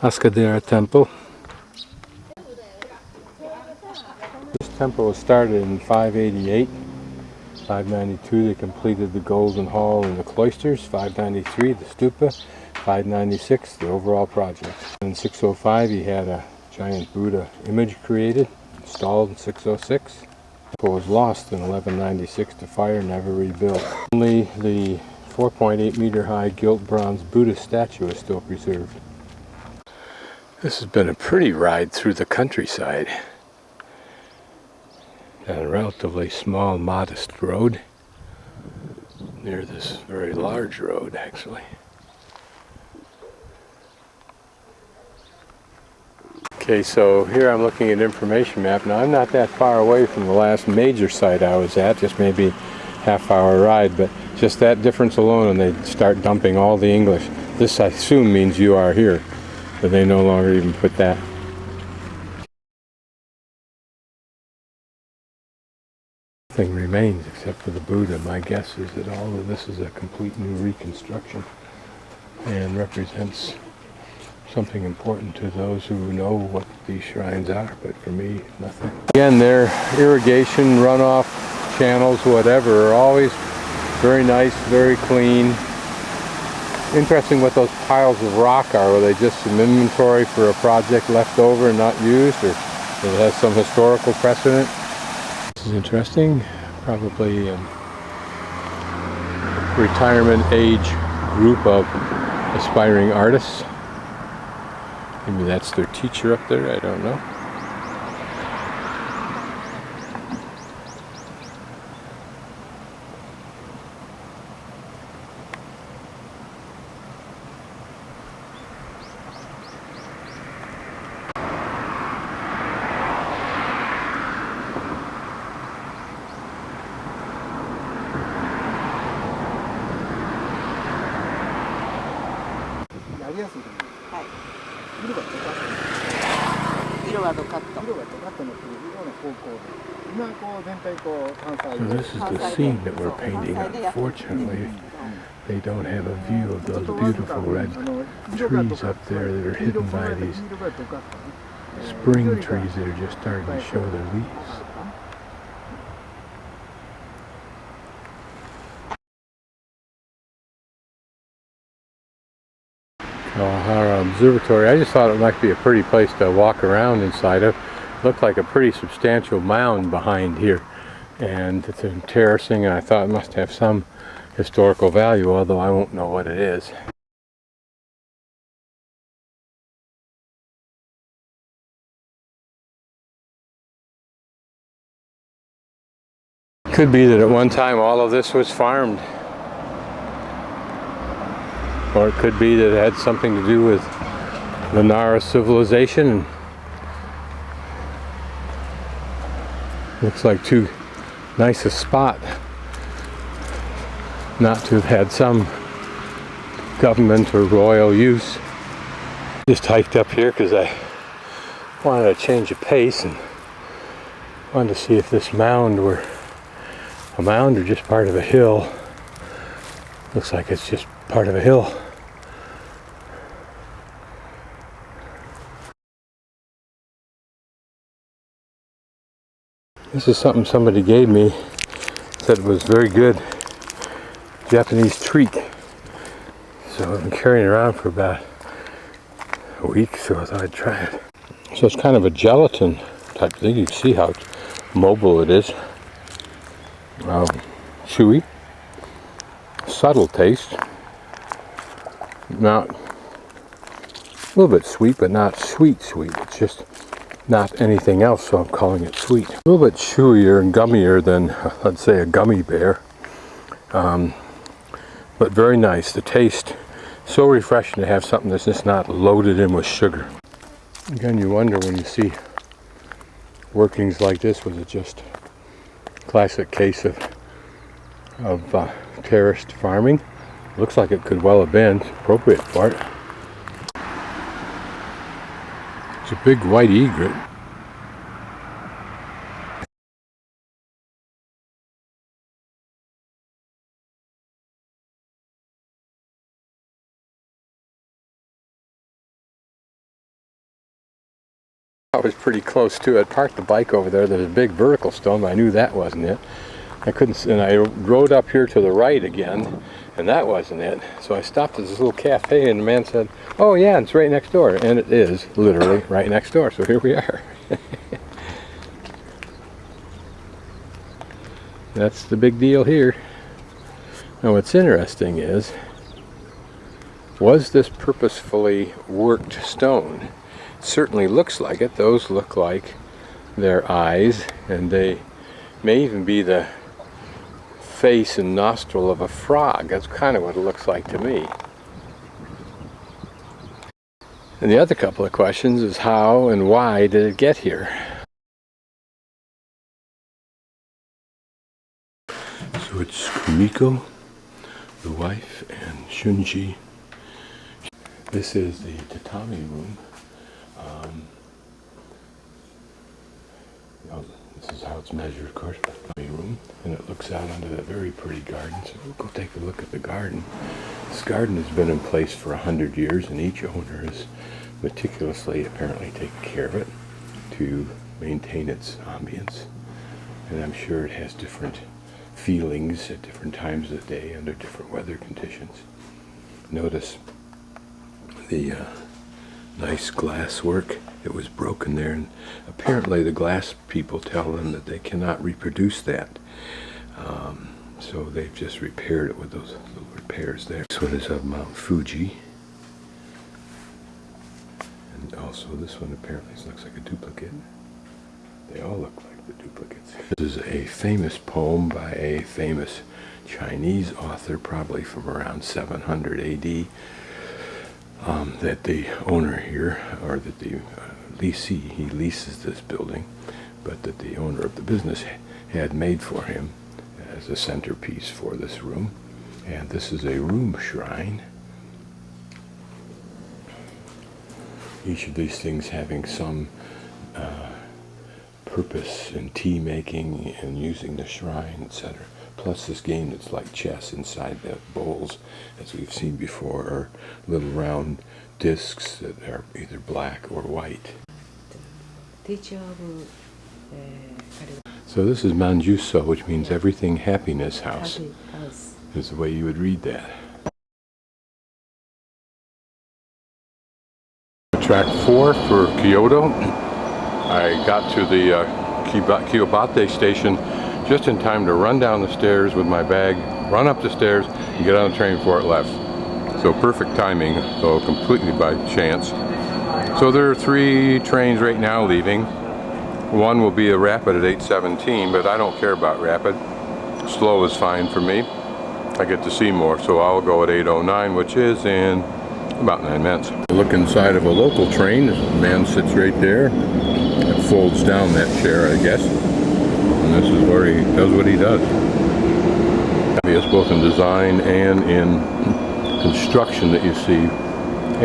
Asukadera Temple. This temple was started in 588. 592 they completed the Golden Hall and the cloisters. 593 the stupa. 596 the overall project. In 605 he had a giant Buddha image created, installed in 606. The temple was lost in 1196 to fire, never rebuilt. Only the 4.8 meter high gilt bronze Buddha statue is still preserved. This has been a pretty ride through the countryside. A relatively small, modest road near this very large road, actually. Okay, so here I'm looking at information map. Now I'm not that far away from the last major site I was at, just maybe half-hour ride, but just that difference alone, and they start dumping all the English. This, I assume, means you are here, but they no longer even put that. Nothing remains except for the Buddha. My guess is that all of this is a complete new reconstruction and represents something important to those who know what these shrines are, but for me, nothing. Again, their irrigation, runoff channels, whatever, are always very nice, very clean. Interesting what those piles of rock are. Were they just some inventory for a project left over and not used, or it has some historical precedent? This is interesting. Probably a retirement age group of aspiring artists. Maybe that's their teacher up there, I don't know. So this is the scene that we're painting. Unfortunately, they don't have a view of those beautiful red trees up there that are hidden by these spring trees that are just starting to show their leaves. Kawahara Observatory. I just thought it might be a pretty place to walk around inside of. Looked like a pretty substantial mound behind here, and it's terracing, and I thought it must have some historical value, although I won't know what it is. Could be that at one time all of this was farmed, or it could be that it had something to do with the Nara civilization. Looks like too nice a spot not to have had some government or royal use. Just hiked up here because I wanted to change of pace and wanted to see if this mound were a mound or just part of a hill. Looks like it's just part of a hill. This is something somebody gave me, said it was very good, Japanese treat. So I've been carrying it around for about a week, so I thought I'd try it. So it's kind of a gelatin type thing. You can see how mobile it is. Chewy, subtle taste. Not, a little bit sweet, but not sweet. It's just not anything else, so I'm calling it sweet. A little bit chewier and gummier than, let's say, a gummy bear. But very nice. The taste, so refreshing to have something that's just not loaded in with sugar. Again, you wonder when you see workings like this, was it just a classic case of terraced farming? Looks like it could well have been. It's appropriate for it. It's a big white egret. was pretty close to it. Parked the bike over there. There's a big vertical stone, but I knew that wasn't it. I couldn't, and I rode up here to the right again, and that wasn't it. So I stopped at this little cafe, and the man said, "Oh yeah, it's right next door," and it is literally right next door. So here we are. That's the big deal here. Now what's interesting is, was this purposefully worked stone? It certainly looks like it. Those look like their eyes, and they may even be the face and nostril of a frog. That's kind of what it looks like to me. And the other couple of questions is how and why did it get here? So it's Kumiko, the wife, and Shunji. This is the tatami room. This is how it's measured, of course, tatami room, and it looks out onto that very pretty garden. So we'll go take a look at the garden. This garden has been in place for 100 years, and each owner has meticulously, apparently, taken care of it to maintain its ambience. And I'm sure it has different feelings at different times of the day under different weather conditions. Notice the nice glass work. It was broken there, and apparently the glass people tell them that they cannot reproduce that. So they've just repaired it with those little repairs there. This one is of Mount Fuji. And also this one apparently looks like a duplicate. They all look like the duplicates. This is a famous poem by a famous Chinese author, probably from around 700 AD. That the owner here, or that the leasee, he leases this building, but that the owner of the business had made for him as a centerpiece for this room. And this is a room shrine. Each of these things having some purpose in tea making and using the shrine, etc. Plus this game that's like chess inside the bowls, as we've seen before, are little round discs that are either black or white. So this is Manjuso, which means everything happiness house. Is the way you would read that. Track 4 for Kyoto. I got to the Kiyobate station just in time to run down the stairs with my bag, run up the stairs, and get on the train before it left. So perfect timing, though completely by chance. So there are 3 trains right now leaving. One will be a rapid at 8:17, but I don't care about rapid. Slow is fine for me. I get to see more, so I'll go at 8:09, which is in about 9 minutes. Look inside of a local train. The man sits right there. It folds down that chair, I guess. And this is where he does what he does. Obvious both in design and in construction that you see,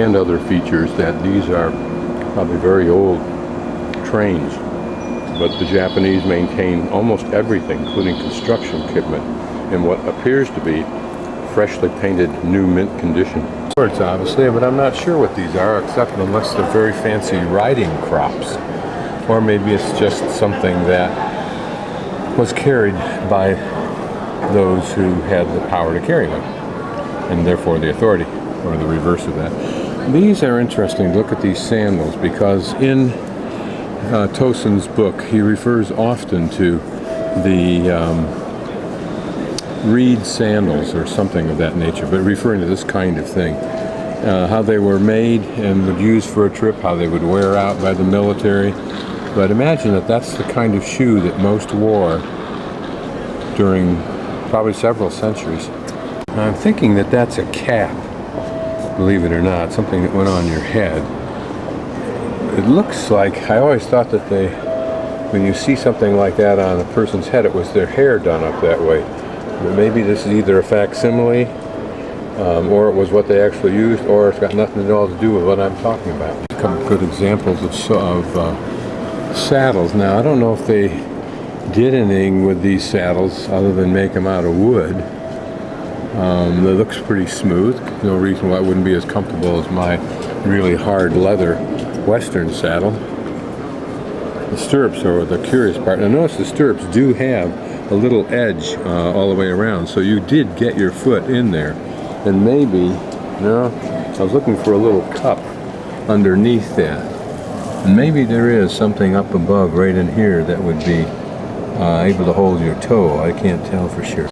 and other features, that these are probably very old trains. But the Japanese maintain almost everything, including construction equipment, in what appears to be freshly painted new mint condition. It's obviously, but I'm not sure what these are, except unless they're very fancy riding crops. Or maybe it's just something that was carried by those who had the power to carry them, and therefore the authority, or the reverse of that. These are interesting. Look at these sandals, because in Tosen's book he refers often to the reed sandals or something of that nature, but referring to this kind of thing. How they were made and would use for a trip, how they would wear out by the military. But imagine that that's the kind of shoe that most wore during probably several centuries. I'm thinking that that's a cap, believe it or not, something that went on your head. It looks like, I always thought that when you see something like that on a person's head, it was their hair done up that way. But maybe this is either a facsimile, or it was what they actually used, or it's got nothing at all to do with what I'm talking about. A couple of good examples of saddles. Now, I don't know if they did anything with these saddles other than make them out of wood. It looks pretty smooth. No reason why it wouldn't be as comfortable as my really hard leather Western saddle. The stirrups are the curious part. And notice the stirrups do have a little edge all the way around, so you did get your foot in there. And maybe, no, I was looking for a little cup underneath that. And maybe there is something up above right in here that would be able to hold your toe. I can't tell for sure.